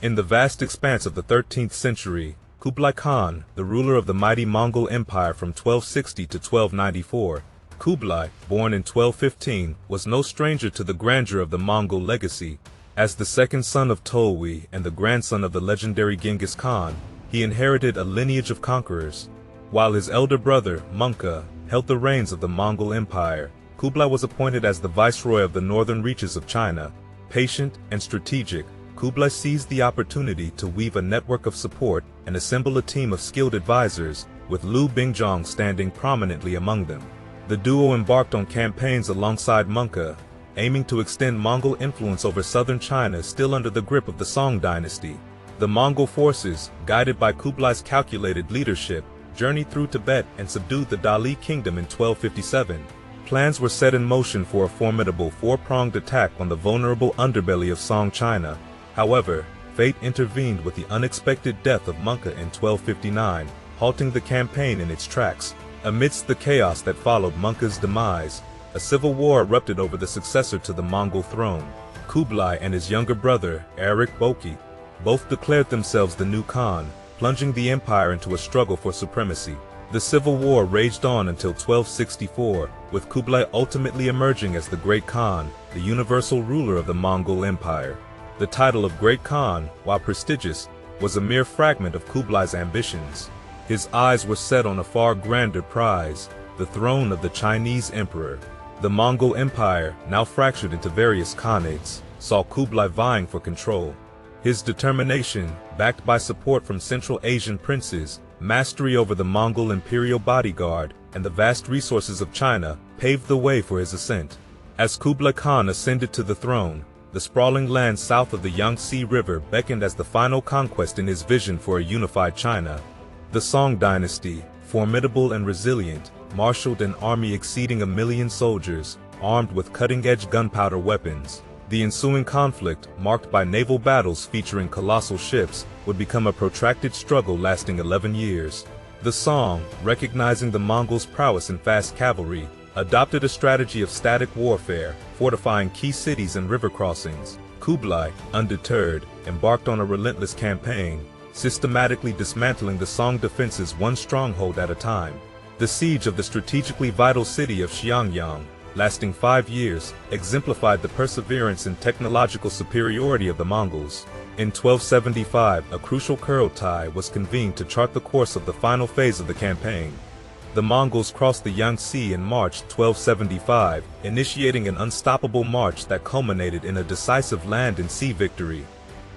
In the vast expanse of the 13th century, Kublai Khan, the ruler of the mighty Mongol Empire from 1260 to 1294, Kublai, born in 1215, was no stranger to the grandeur of the Mongol legacy. As the second son of Tolui and the grandson of the legendary Genghis Khan, he inherited a lineage of conquerors. While his elder brother, Mongke, held the reins of the Mongol Empire, Kublai was appointed as the viceroy of the northern reaches of China. Patient and strategic, Kublai seized the opportunity to weave a network of support and assemble a team of skilled advisors, with Liu Bingjong standing prominently among them. The duo embarked on campaigns alongside Mongke, aiming to extend Mongol influence over southern China still under the grip of the Song dynasty. The Mongol forces, guided by Kublai's calculated leadership, journeyed through Tibet and subdued the Dali kingdom in 1257. Plans were set in motion for a formidable four-pronged attack on the vulnerable underbelly of Song China. However, fate intervened with the unexpected death of Mongke in 1259, halting the campaign in its tracks. Amidst the chaos that followed Mongke's demise, a civil war erupted over the successor to the Mongol throne. Kublai and his younger brother, Erik Boki, both declared themselves the new Khan, plunging the empire into a struggle for supremacy. The civil war raged on until 1264, with Kublai ultimately emerging as the Great Khan, the universal ruler of the Mongol Empire. The title of Great Khan, while prestigious, was a mere fragment of Kublai's ambitions. His eyes were set on a far grander prize, the throne of the Chinese emperor. The Mongol Empire, now fractured into various khanates, saw Kublai vying for control. His determination, backed by support from Central Asian princes, mastery over the Mongol imperial bodyguard, and the vast resources of China, paved the way for his ascent. As Kublai Khan ascended to the throne, the sprawling land south of the Yangtze River beckoned as the final conquest in his vision for a unified China. The Song dynasty, formidable and resilient, marshaled an army exceeding 1 million soldiers, armed with cutting-edge gunpowder weapons. The ensuing conflict, marked by naval battles featuring colossal ships, would become a protracted struggle lasting 11 years. The Song, recognizing the Mongols' prowess in fast cavalry, adopted a strategy of static warfare, fortifying key cities and river crossings. Kublai, undeterred, embarked on a relentless campaign, systematically dismantling the Song defenses one stronghold at a time. The siege of the strategically vital city of Xiangyang, lasting 5 years, exemplified the perseverance and technological superiority of the Mongols. In 1275, a crucial Kurultai was convened to chart the course of the final phase of the campaign. The Mongols crossed the Yangtze in March 1275, initiating an unstoppable march that culminated in a decisive land and sea victory.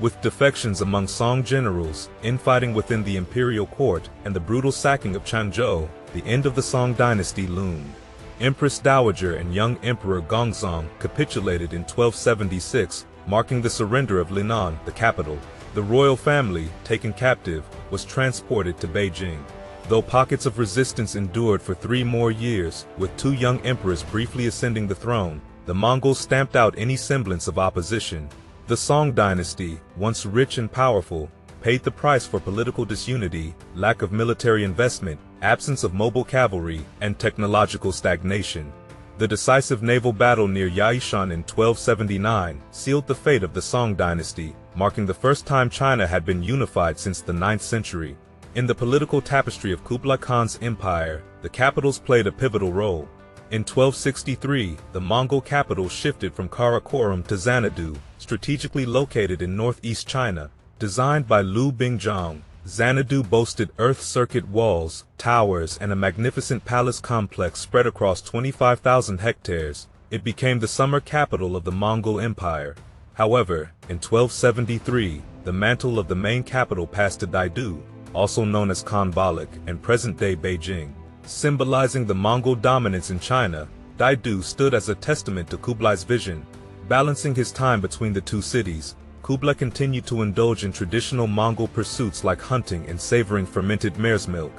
With defections among Song generals, infighting within the imperial court, and the brutal sacking of Changzhou, the end of the Song dynasty loomed. Empress Dowager and young Emperor Gongzong capitulated in 1276, marking the surrender of Linan, the capital. The royal family, taken captive, was transported to Beijing. Though pockets of resistance endured for 3 more years, with 2 young emperors briefly ascending the throne, the Mongols stamped out any semblance of opposition. The Song dynasty, once rich and powerful, paid the price for political disunity, lack of military investment, absence of mobile cavalry, and technological stagnation. The decisive naval battle near Yaishan in 1279 sealed the fate of the Song dynasty, marking the first time China had been unified since the 9th century. In the political tapestry of Kublai Khan's empire, the capitals played a pivotal role. In 1263, the Mongol capital shifted from Karakoram to Xanadu, strategically located in northeast China. Designed by Liu Bingjong, Xanadu boasted Earth-circuit walls, towers, and a magnificent palace complex spread across 25,000 hectares. It became the summer capital of the Mongol Empire. However, in 1273, the mantle of the main capital passed to Daidu, also known as Khanbalik and present-day Beijing. Symbolizing the Mongol dominance in China, Daidu stood as a testament to Kublai's vision. Balancing his time between the two cities, Kublai continued to indulge in traditional Mongol pursuits like hunting and savoring fermented mare's milk.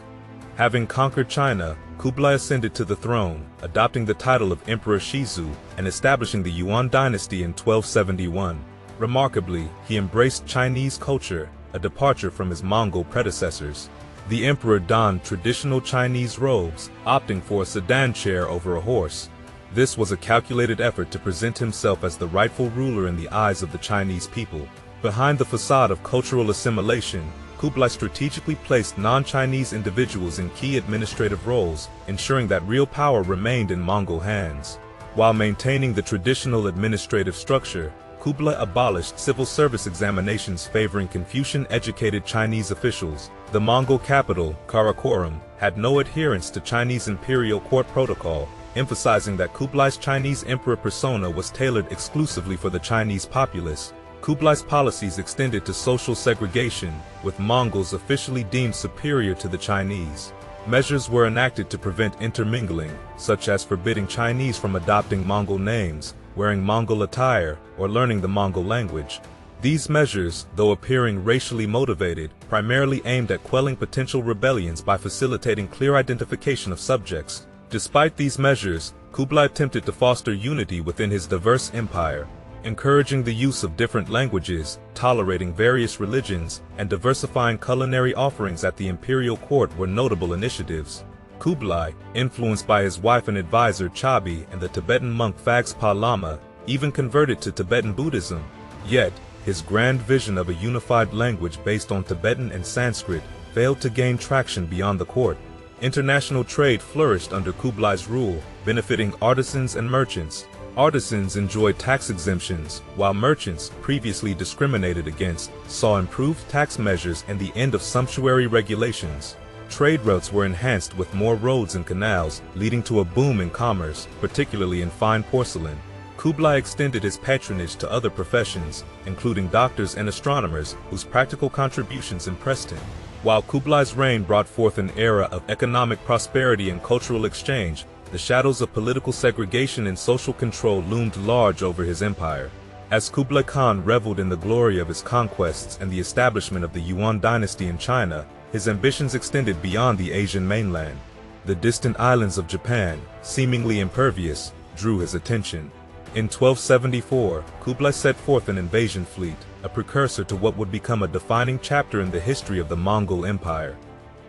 Having conquered China, Kublai ascended to the throne, adopting the title of Emperor Shizu and establishing the Yuan Dynasty in 1271. Remarkably, he embraced Chinese culture, a departure from his Mongol predecessors. The emperor donned traditional Chinese robes, opting for a sedan chair over a horse. This was a calculated effort to present himself as the rightful ruler in the eyes of the Chinese people. Behind the facade of cultural assimilation, Kublai strategically placed non-Chinese individuals in key administrative roles, ensuring that real power remained in Mongol hands. While maintaining the traditional administrative structure, Kublai abolished civil service examinations favoring Confucian-educated Chinese officials. The Mongol capital, Karakorum, had no adherence to Chinese imperial court protocol, emphasizing that Kublai's Chinese emperor persona was tailored exclusively for the Chinese populace. Kublai's policies extended to social segregation, with Mongols officially deemed superior to the Chinese. Measures were enacted to prevent intermingling, such as forbidding Chinese from adopting Mongol names, wearing Mongol attire, or learning the Mongol language. These measures, though appearing racially motivated, primarily aimed at quelling potential rebellions by facilitating clear identification of subjects. Despite these measures, Kublai attempted to foster unity within his diverse empire, encouraging the use of different languages, tolerating various religions, and diversifying culinary offerings at the imperial court were notable initiatives. Kublai, influenced by his wife and advisor Chabi and the Tibetan monk Phagpa Lama, even converted to Tibetan Buddhism. Yet, his grand vision of a unified language based on Tibetan and Sanskrit failed to gain traction beyond the court. International trade flourished under Kublai's rule, benefiting artisans and merchants. Artisans enjoyed tax exemptions, while merchants, previously discriminated against, saw improved tax measures and the end of sumptuary regulations. Trade routes were enhanced with more roads and canals, leading to a boom in commerce, particularly in fine porcelain. Kublai extended his patronage to other professions, including doctors and astronomers, whose practical contributions impressed him. While Kublai's reign brought forth an era of economic prosperity and cultural exchange, the shadows of political segregation and social control loomed large over his empire. As Kublai Khan reveled in the glory of his conquests and the establishment of the Yuan Dynasty in China, his ambitions extended beyond the Asian mainland. The distant islands of Japan, seemingly impervious, drew his attention. In 1274, Kublai set forth an invasion fleet, a precursor to what would become a defining chapter in the history of the Mongol Empire.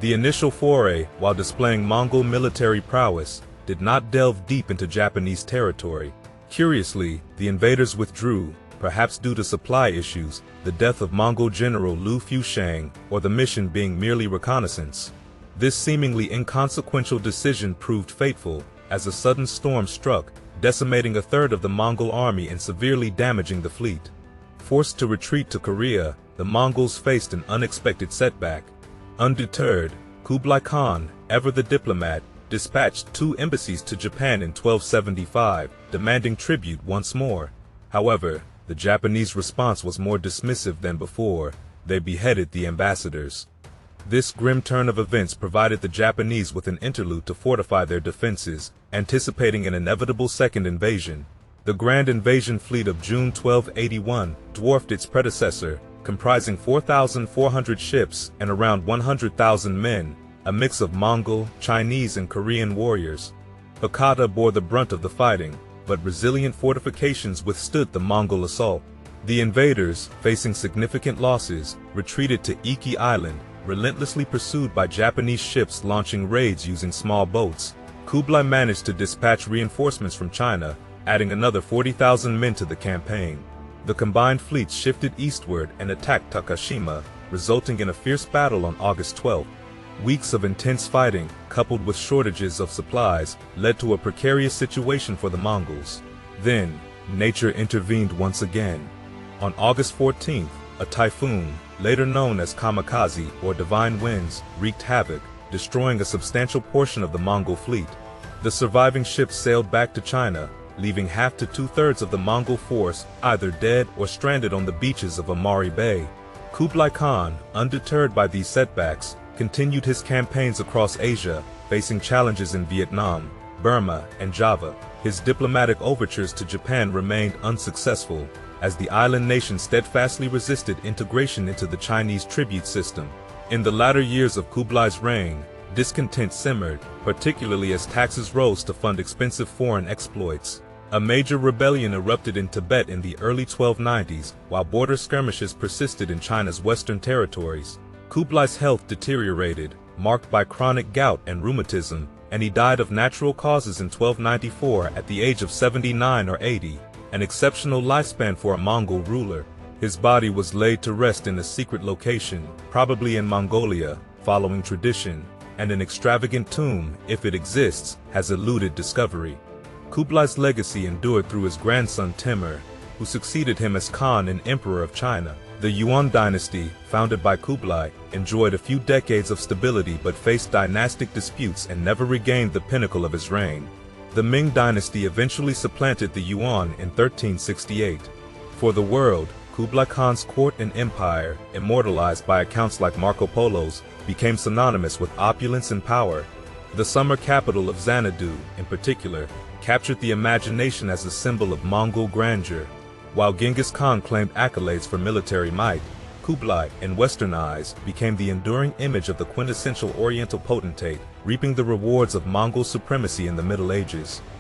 The initial foray, while displaying Mongol military prowess, did not delve deep into Japanese territory. Curiously, the invaders withdrew, perhaps due to supply issues, the death of Mongol general Lu Fushang, or the mission being merely reconnaissance. This seemingly inconsequential decision proved fateful, as a sudden storm struck, decimating a third of the Mongol army and severely damaging the fleet. Forced to retreat to Korea, the Mongols faced an unexpected setback. Undeterred, Kublai Khan, ever the diplomat, dispatched 2 embassies to Japan in 1275, demanding tribute once more. However, the Japanese response was more dismissive than before. They beheaded the ambassadors. This grim turn of events provided the Japanese with an interlude to fortify their defenses, anticipating an inevitable second invasion. The Grand Invasion Fleet of June 1281 dwarfed its predecessor, comprising 4,400 ships and around 100,000 men, a mix of Mongol, Chinese, and Korean warriors. Hakata bore the brunt of the fighting, but resilient fortifications withstood the Mongol assault. The invaders, facing significant losses, retreated to Iki Island, relentlessly pursued by Japanese ships launching raids using small boats. Kublai managed to dispatch reinforcements from China, adding another 40,000 men to the campaign. The combined fleets shifted eastward and attacked Takashima, resulting in a fierce battle on August 12. Weeks of intense fighting, coupled with shortages of supplies, led to a precarious situation for the Mongols. Then, nature intervened once again. On August 14th, a typhoon, later known as kamikaze or divine winds, wreaked havoc, destroying a substantial portion of the Mongol fleet. The surviving ships sailed back to China, leaving half to two-thirds of the Mongol force either dead or stranded on the beaches of Amari Bay. Kublai Khan, undeterred by these setbacks, continued his campaigns across Asia, facing challenges in Vietnam, Burma, and Java. His diplomatic overtures to Japan remained unsuccessful, as the island nation steadfastly resisted integration into the Chinese tribute system. In the latter years of Kublai's reign, discontent simmered, particularly as taxes rose to fund expensive foreign exploits. A major rebellion erupted in Tibet in the early 1290s, while border skirmishes persisted in China's western territories. Kublai's health deteriorated, marked by chronic gout and rheumatism, and he died of natural causes in 1294 at the age of 79 or 80, an exceptional lifespan for a Mongol ruler. His body was laid to rest in a secret location, probably in Mongolia, following tradition, and an extravagant tomb, if it exists, has eluded discovery. Kublai's legacy endured through his grandson Timur, who succeeded him as Khan and Emperor of China. The Yuan Dynasty, founded by Kublai, enjoyed a few decades of stability but faced dynastic disputes and never regained the pinnacle of his reign. The Ming Dynasty eventually supplanted the Yuan in 1368. For the world, Kublai Khan's court and empire, immortalized by accounts like Marco Polo's, became synonymous with opulence and power. The summer capital of Xanadu, in particular, captured the imagination as a symbol of Mongol grandeur. While Genghis Khan claimed accolades for military might, Kublai, in Western eyes, became the enduring image of the quintessential Oriental potentate, reaping the rewards of Mongol supremacy in the Middle Ages.